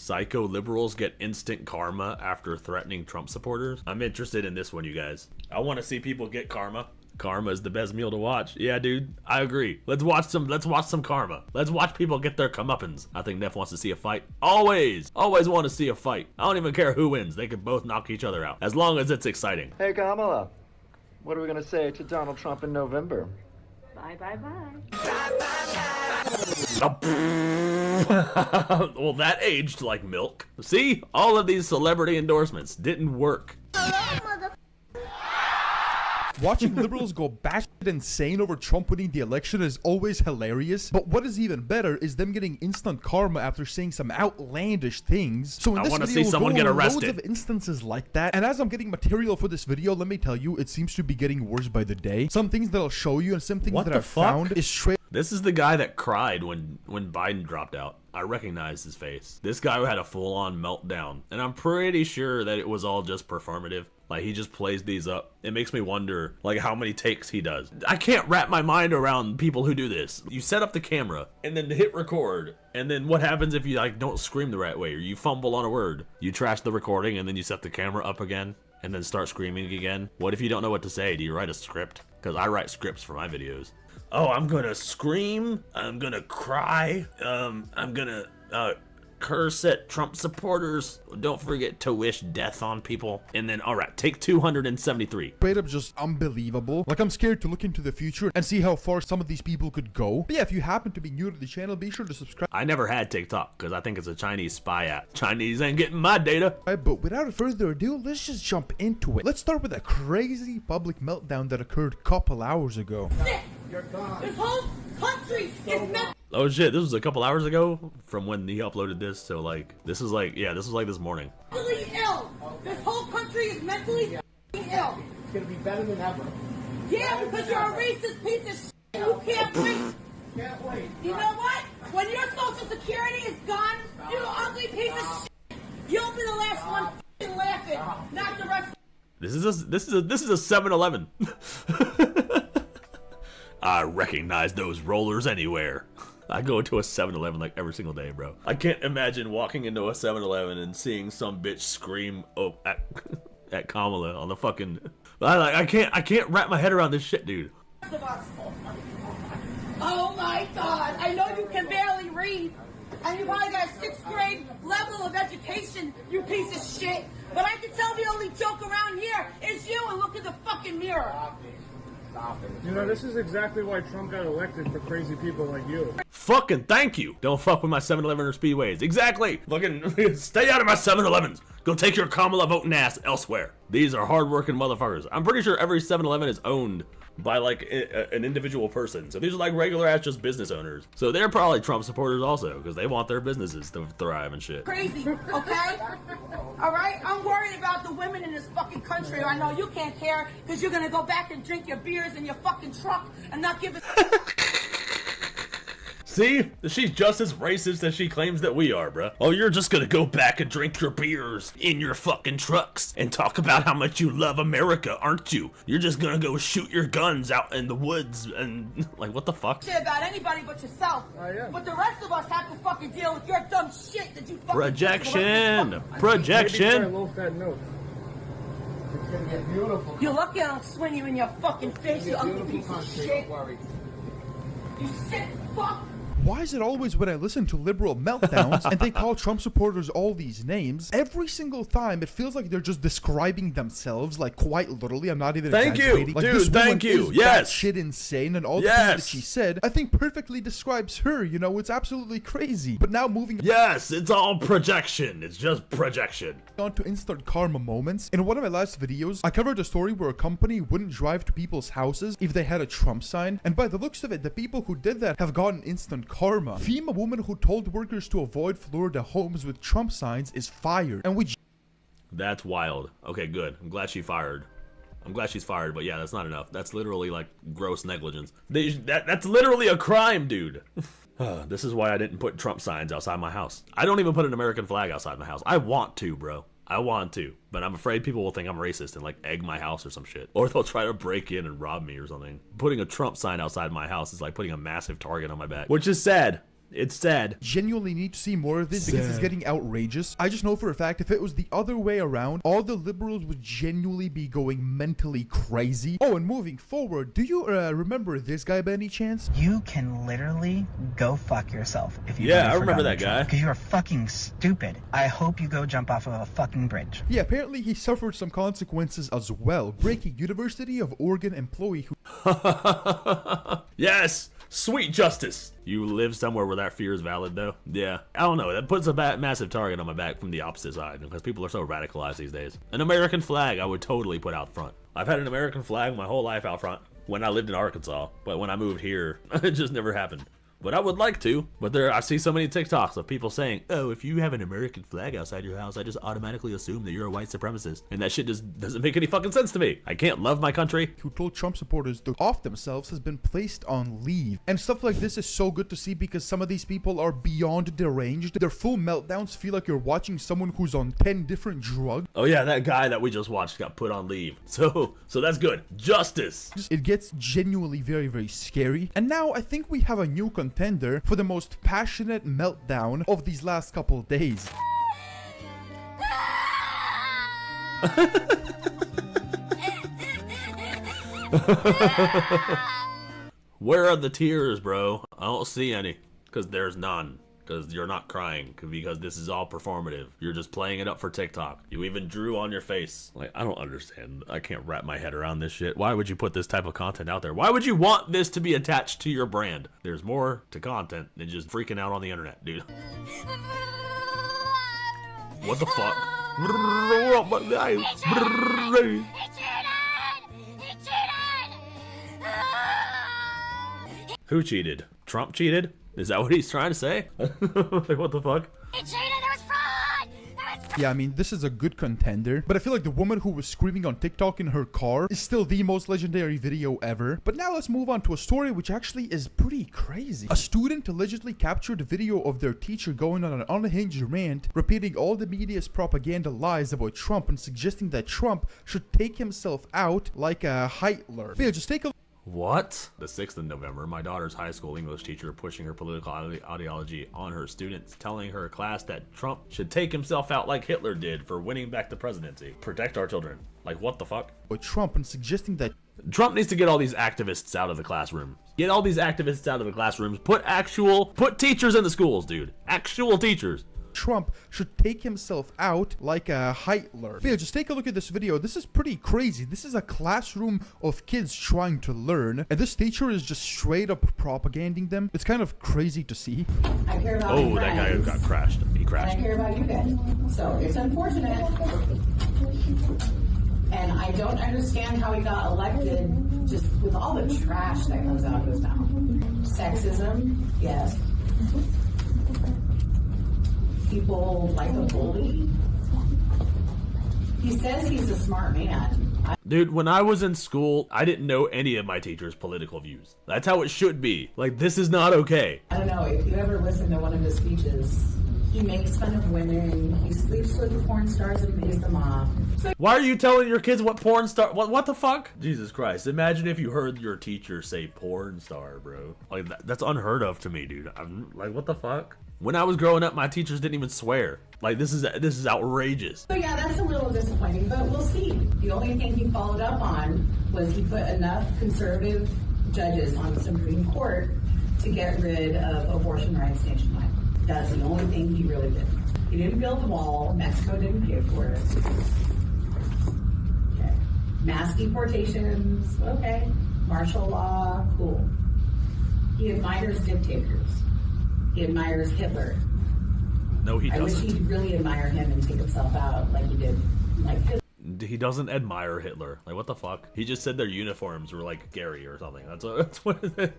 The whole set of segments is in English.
Psycho liberals get instant karma after threatening Trump supporters. I'm interested in this one, you guys. I want to see people get karma. Karma is the best meal to watch. Yeah, dude, I agree. Let's watch some karma. Let's watch people get their comeuppance. I think Neph wants to see a fight. Always want to see a fight. I don't even care who wins. They can both knock each other out, as long as it's exciting. Hey, Kamala, what are we gonna say to Donald Trump in November? Bye, bye, bye. Well, that aged like milk. See, all of these celebrity endorsements didn't work. Watching liberals go batshit insane over Trump winning the election is always hilarious, but what is even better is them getting instant karma after saying some outlandish things. So in this video, see someone get arrested. Loads of instances like that, and as I'm getting material for this video, let me tell you, it seems to be getting worse by the day. Some things that I'll show you and some things that I've found is straight. This is the guy that cried when Biden dropped out. I recognize his face. This guy who had a full-on meltdown, and I'm pretty sure that it was all just performative. Like, he just plays these up. It makes me wonder, like, how many takes he does. I can't wrap my mind around people who do this. You set up the camera, and then hit record, and then what happens if you, like, don't scream the right way, or you fumble on a word? You trash the recording, and then you set the camera up again, and then start screaming again? What if you don't know what to say? Do you write a script? Because I write scripts for my videos. Oh, I'm gonna scream, I'm gonna cry, I'm gonna, curse at Trump supporters. Don't forget to wish death on people. And then, all right, take 273. Straight up just unbelievable. Like, I'm scared to look into the future and see how far some of these people could go. But yeah, if you happen to be new to the channel, be sure to subscribe. I never had TikTok because I think it's a Chinese spy app. Chinese ain't getting my data. But without further ado, let's just jump into it. Let's start with a crazy public meltdown that occurred a couple hours ago. You're gone. This whole country is meant. Oh shit, this was a couple hours ago from when he uploaded this, so like, this was like, yeah, this was like this morning. Mentally ill. This whole country is mentally ill. It's gonna be better than ever. Yeah, because you're a racist piece of shit. You can't wait. Can't wait. You know what? When your social security is gone, you ugly piece of shit. You'll be the last one f***ing laughing, not the rest. This is a 7-Eleven. I recognize those rollers anywhere. I go to a 7-Eleven like every single day, bro. I can't imagine walking into a 7-Eleven and seeing some bitch scream at Kamala on the fucking. I can't wrap my head around this shit, dude. Oh my God! I know you can barely read, and you probably got a 6th grade level of education, you piece of shit. But I can tell the only joke around here is you, and look in the fucking mirror. You know, this is exactly why Trump got elected, for crazy people like you. Fucking thank you. Don't fuck with my 7-Eleven or Speedways. Exactly. Fucking stay out of my 7-Elevens. Go take your Kamala voting ass elsewhere. These are hardworking motherfuckers. I'm pretty sure every 7-Eleven is owned by like an individual person. So these are like regular ass just business owners. So they're probably Trump supporters also, because they want their businesses to thrive and shit. Crazy, okay? All right? I'm worried about the women in this fucking country. I know you can't care because you're gonna go back and drink your beers in your fucking truck and not give a See? She's just as racist as she claims that we are, bruh. Oh, you're just gonna go back and drink your beers in your fucking trucks and talk about how much you love America, aren't you? You're just gonna go shoot your guns out in the woods and, like, what the fuck? Shit about anybody but yourself. But the rest of us have to fucking deal with your dumb shit that you fucking... Projection! Projection! It's gonna get beautiful. You're lucky I don't swing you in your fucking face, you ugly piece of shit. Don't worry. You sick fuck. Why is it always when I listen to liberal meltdowns and they call Trump supporters all these names, every single time it feels like they're just describing themselves, like quite literally. I'm not even exaggerating. Like, dude, thank you. Yes. Shit insane, and all the things that she said, I think perfectly describes her. You know, it's absolutely crazy. But now moving. Yes, it's all projection. It's just projection. On to instant karma moments. In one of my last videos, I covered a story where a company wouldn't drive to people's houses if they had a Trump sign, and by the looks of it, the people who did that have gotten instant karma. FEMA woman who told workers to avoid Florida homes with Trump signs is fired, and we. That's wild. Okay, good. I'm glad she fired. I'm glad she's fired, but yeah, that's not enough. That's literally like gross negligence. That's literally a crime, dude. This is why I didn't put Trump signs outside my house. I don't even put an American flag outside my house. I want to, bro. I want to, but I'm afraid people will think I'm racist and like egg my house or some shit. Or they'll try to break in and rob me or something. Putting a Trump sign outside my house is like putting a massive target on my back, which is sad. It's sad. Genuinely need to see more of this because it's getting outrageous. I just know for a fact if it was the other way around, all the liberals would genuinely be going mentally crazy. Oh, and moving forward, do you remember this guy by any chance? You can literally go fuck yourself if you Yeah, I remember that guy. Because you are fucking stupid. I hope you go jump off of a fucking bridge. Yeah, apparently he suffered some consequences as well. Breaking University of Oregon employee who Yes! Sweet justice! You live somewhere where that fear is valid, though? Yeah. I don't know. That puts a massive target on my back from the opposite side, because people are so radicalized these days. An American flag I would totally put out front. I've had an American flag my whole life out front when I lived in Arkansas, but when I moved here, it just never happened. But I would like to. But I see so many TikToks of people saying, oh, if you have an American flag outside your house, I just automatically assume that you're a white supremacist. And that shit just doesn't make any fucking sense to me. I can't love my country. who told Trump supporters to off themselves has been placed on leave. And stuff like this is so good to see because some of these people are beyond deranged. Their full meltdowns feel like you're watching someone who's on 10 different drugs. Oh yeah, that guy that we just watched got put on leave. So that's good. Justice. It gets genuinely very, very scary. And now I think we have a new contender for the most passionate meltdown of these last couple of days. Where are the tears, bro? I don't see any. Because there's none. Because you're not crying. Because this is all performative. You're just playing it up for TikTok. You even drew on your face. Like, I don't understand. I can't wrap my head around this shit. Why would you put this type of content out there? Why would you want this to be attached to your brand? There's more to content than just freaking out on the internet, dude. What the fuck? Who cheated? Trump cheated? Is that what he's trying to say? Like, what the fuck? Yeah, I mean, this is a good contender, but I feel like the woman who was screaming on TikTok in her car is still the most legendary video ever. But now let's move on to a story which actually is pretty crazy. A student allegedly captured a video of their teacher going on an unhinged rant, repeating all the media's propaganda lies about Trump and suggesting that Trump should take himself out like a Hitler. Yeah, just take a What? The 6th of November, my daughter's high school English teacher pushing her political ideology on her students, telling her class that Trump should take himself out like Hitler did for winning back the presidency. Protect our children. Like, what the fuck? with Trump and suggesting that Trump needs to get all these activists out of the classroom. Get all these activists out of the classrooms. Put teachers in the schools, dude. Actual teachers. Trump should take himself out like a Hitler. Yeah, just take a look at this video. This is pretty crazy. This is a classroom of kids trying to learn, and this teacher is just straight up propaganding them. It's kind of crazy to see. I care about Oh, my that guy friends, got crashed. He and I crashed. care about you guys. So it's unfortunate. And I don't understand how he got elected just with all the trash that comes out of his mouth. Sexism, yes. People like a bully. He says he's a smart man. Dude, when I was in school, I didn't know any of my teachers' political views. That's how it should be. Like, this is not okay. I don't know, if you ever listen to one of his speeches, he makes fun of women, he sleeps with the porn stars and pays them off. Why are you telling your kids what porn star? What the fuck? Jesus Christ! Imagine if you heard your teacher say porn star, bro. Like that's unheard of to me, dude. I'm like, what the fuck? When I was growing up, my teachers didn't even swear. Like this is outrageous. So yeah, that's a little disappointing, but we'll see. The only thing he followed up on was he put enough conservative judges on the Supreme Court to get rid of abortion rights nationwide. That's the only thing he really did. He didn't build the wall. Mexico didn't pay for it. Okay. Mass deportations, okay. Martial law, cool. He admires dictators. He admires Hitler. No, he I wish doesn't. he'd really admire him and take himself out like he did, like Hitler. He doesn't admire Hitler. Like, what the fuck? He just said their uniforms were like Gary or something.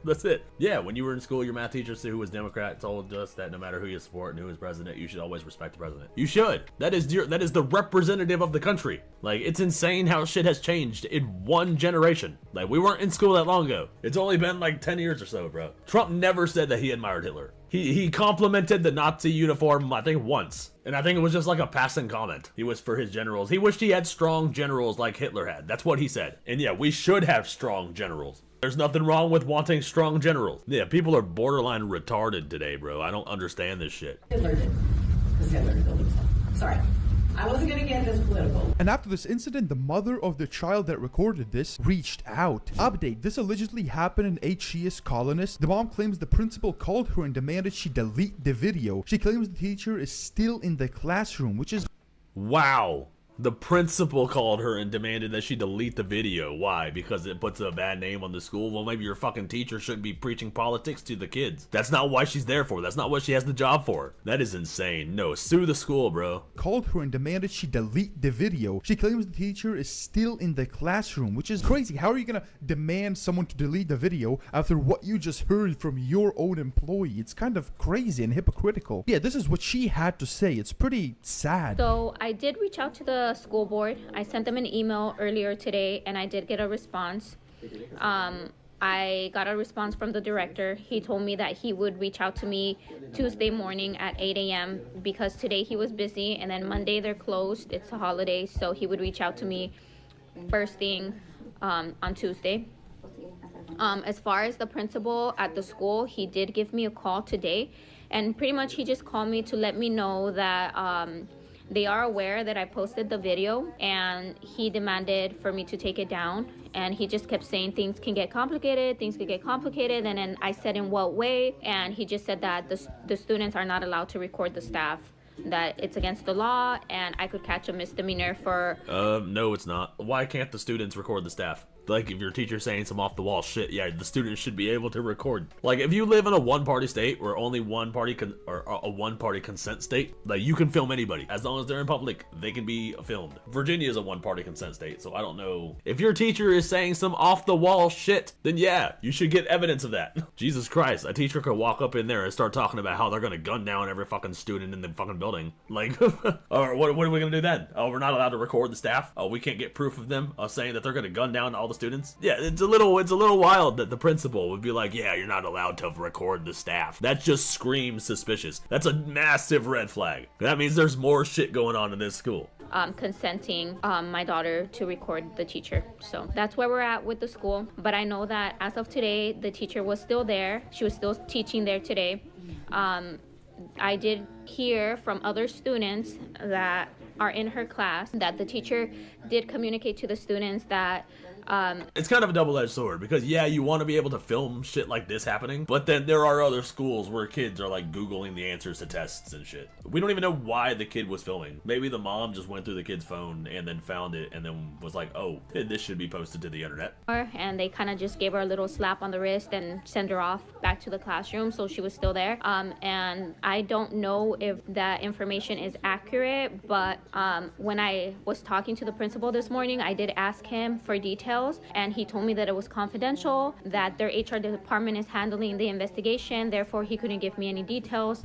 That's it. Yeah, when you were in school, your math teacher who was Democrat told us that no matter who you support and who is president, you should always respect the president. You should. That is the representative of the country. Like, it's insane how shit has changed in one generation. Like, we weren't in school that long ago. It's only been like 10 years or so, bro. Trump never said that he admired Hitler. He complimented the Nazi uniform, I think, once. And I think it was just like a passing comment. He was for his generals. He wished he had strong generals like Hitler had. That's what he said. And yeah, we should have strong generals. There's nothing wrong with wanting strong generals. Yeah, people are borderline retarded today, bro. I don't understand this shit. Hitler did. Because Hitler killed himself. Sorry. I wasn't going to get this political. And after this incident, the mother of the child that recorded this reached out. Update, this allegedly happened in HCS colonists. The mom claims the principal called her and demanded she delete the video. She claims the teacher is still in the classroom, which is... Wow. The principal called her and demanded that she delete the video. Why? Because it puts a bad name on the school? Well, maybe your fucking teacher shouldn't be preaching politics to the kids. That's not why she's there for. That's not what she has the job for. That is insane. No, sue the school, bro. Called her and demanded she delete the video. She claims the teacher is still in the classroom, which is crazy. How are you gonna demand someone to delete the video after what you just heard from your own employee? It's kind of crazy and hypocritical. Yeah, this is what she had to say. It's pretty sad. So I did reach out to the school board. I sent them an email earlier today and I did get a response. I got a response from the director. He told me that he would reach out to me Tuesday morning at 8 a.m. because today he was busy and then Monday they're closed. It's a holiday, so he would reach out to me first thing on Tuesday. As far as the principal at the school, he did give me a call today and pretty much he just called me to let me know that they are aware that I posted the video and he demanded for me to take it down, and he just kept saying things can get complicated, and then I said in what way, and he just said that the students are not allowed to record the staff, that it's against the law and I could catch a misdemeanor for... No, it's not. Why can't the students record the staff? Like, if your teacher's saying some off-the-wall shit, yeah, the students should be able to record. Like, if you live in a one-party state where only one party a one-party consent state, like, you can film anybody. As long as they're in public, they can be filmed. Virginia is a one-party consent state, so I don't know. If your teacher is saying some off-the-wall shit, then yeah, you should get evidence of that. Jesus Christ, a teacher could walk up in there and start talking about how they're gonna gun down every fucking student in the fucking building. Like, or what are we gonna do then? Oh, we're not allowed to record the staff? Oh, we can't get proof of them saying that they're gonna gun down all the students? Yeah, it's a little wild that the principal would be like, yeah, you're not allowed to record the staff. That just screams suspicious. That's a massive red flag. That means there's more shit going on in this school. Consenting my daughter to record the teacher. So that's where we're at with the school. But I know that as of today, the teacher was still there. She was still teaching there today. I did hear from other students that are in her class that the teacher did communicate to the students that it's kind of a double-edged sword because yeah, you want to be able to film shit like this happening, but then there are other schools where kids are like Googling the answers to tests and shit. We don't even know why the kid was filming. Maybe the mom just went through the kid's phone and then found it and then was like, oh, this should be posted to the internet. And they kind of just gave her a little slap on the wrist and sent her off back to the classroom, so she was still there. And I don't know if that information is accurate, but when I was talking to the principal this morning, I did ask him for details. And he told me that it was confidential, that their HR department is handling the investigation, therefore he couldn't give me any details.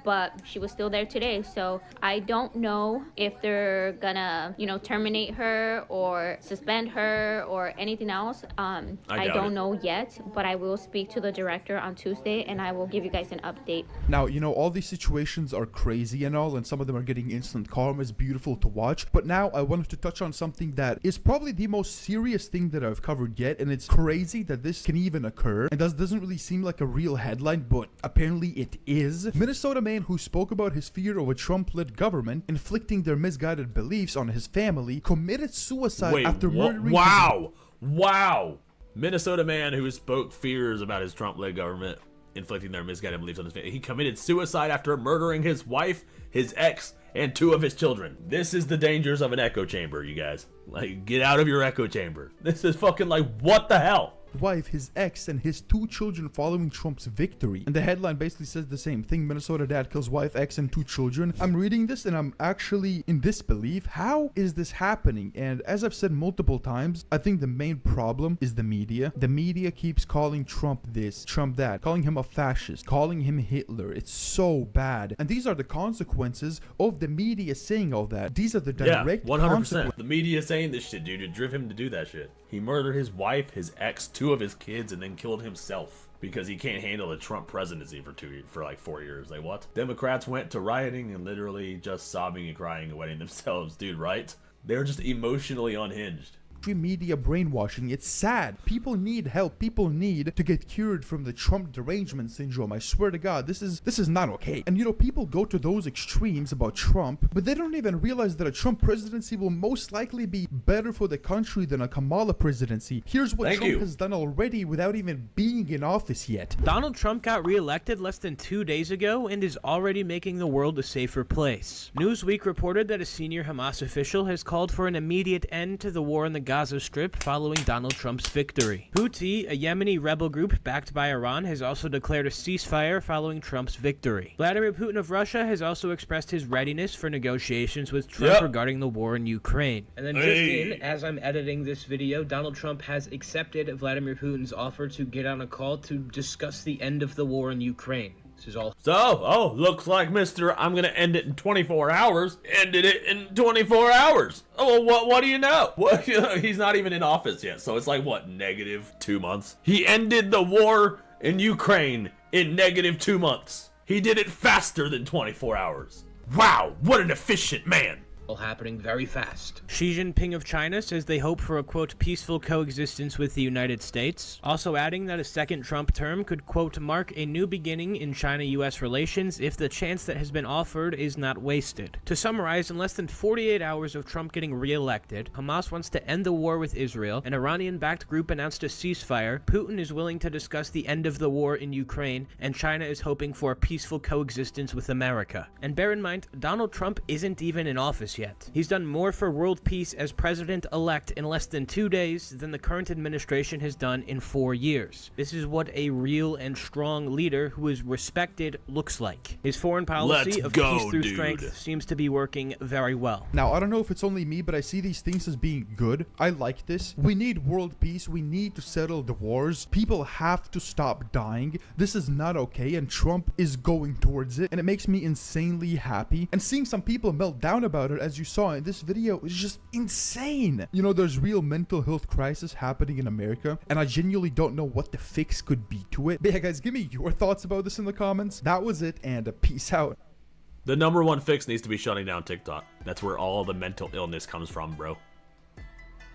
But she was still there today, so I don't know if they're gonna, terminate her or suspend her or anything else. I don't know yet, but I will speak to the director on Tuesday and I will give you guys an update. Now, all these situations are crazy and all, and some of them are getting instant karma. It's beautiful to watch. But now I wanted to touch on something that is probably the most serious thing that I've covered yet, and it's crazy that this can even occur, and that doesn't really seem like a real headline, but apparently it is. Minnesota man who spoke about his fear of a Trump-led government inflicting their misguided beliefs on his family committed suicide after murdering Wow. Minnesota man who spoke fears about his Trump-led government inflicting their misguided beliefs on his family. He committed suicide after murdering his wife, his ex, and 2 of his children. This is the dangers of an echo chamber, you guys. Like, get out of your echo chamber. This is fucking like, what the hell? Wife, his ex, and his 2 children following Trump's victory. And the headline basically says the same thing. Minnesota dad kills wife, ex, and 2 children. I'm reading this and I'm actually in disbelief. How is this happening? And as I've said multiple times, I think the main problem is the media. The media keeps calling Trump this, Trump that, calling him a fascist, calling him Hitler. It's so bad. And these are the consequences of the media saying all that. These are the direct 100%. The media saying this shit, dude. It drove him to do that shit. He murdered his wife, his ex, 2 of his kids, and then killed himself because he can't handle the Trump presidency for like 4 years. Like, what? Democrats went to rioting and literally just sobbing and crying and wetting themselves, dude, right? They're just emotionally unhinged. media brainwashing. It's sad. People need help. People need to get cured from the Trump derangement syndrome. I swear to God, this is not okay. And you know, people go to those extremes about Trump, but they don't even realize that a Trump presidency will most likely be better for the country than a Kamala presidency. Here's what Trump has done already without even being in office yet. Donald Trump got reelected less than 2 days ago and is already making the world a safer place. Newsweek reported that a senior Hamas official has called for an immediate end to the war in the Gaza Strip following Donald Trump's victory. Houthi, a Yemeni rebel group backed by Iran, has also declared a ceasefire following Trump's victory. Vladimir Putin of Russia has also expressed his readiness for negotiations with Trump regarding the war in Ukraine. And then just in, as I'm editing this video, Donald Trump has accepted Vladimir Putin's offer to get on a call to discuss the end of the war in Ukraine. This is all. So, looks like Mr. I'm gonna end it in 24 hours. Ended it in 24 hours. Oh, well, what do you know? What, he's not even in office yet, so it's like, what, -2 months? He ended the war in Ukraine in -2 months. He did it faster than 24 hours. Wow, what an efficient man. All happening very fast. Xi Jinping of China says they hope for a, quote, peaceful coexistence with the United States, also adding that a second Trump term could, quote, mark a new beginning in China-U.S. relations if the chance that has been offered is not wasted. To summarize, in less than 48 hours of Trump getting re-elected, Hamas wants to end the war with Israel, an Iranian-backed group announced a ceasefire, Putin is willing to discuss the end of the war in Ukraine, and China is hoping for a peaceful coexistence with America. And bear in mind, Donald Trump isn't even in office yet. He's done more for world peace as president-elect in less than 2 days than the current administration has done in 4 years. This is what a real and strong leader who is respected looks like. His foreign policy of peace through strength seems to be working very well. Now, I don't know if it's only me, but I see these things as being good. I like this. We need world peace. We need to settle the wars. People have to stop dying. This is not okay, and Trump is going towards it, and it makes me insanely happy. And seeing some people melt down about it, as you saw in this video, is just insane. You know, there's real mental health crisis happening in America, and I genuinely don't know what the fix could be to it. But yeah, guys, give me your thoughts about this in the comments. That was it, and peace out. The #1 fix needs to be shutting down TikTok. That's where all the mental illness comes from, bro.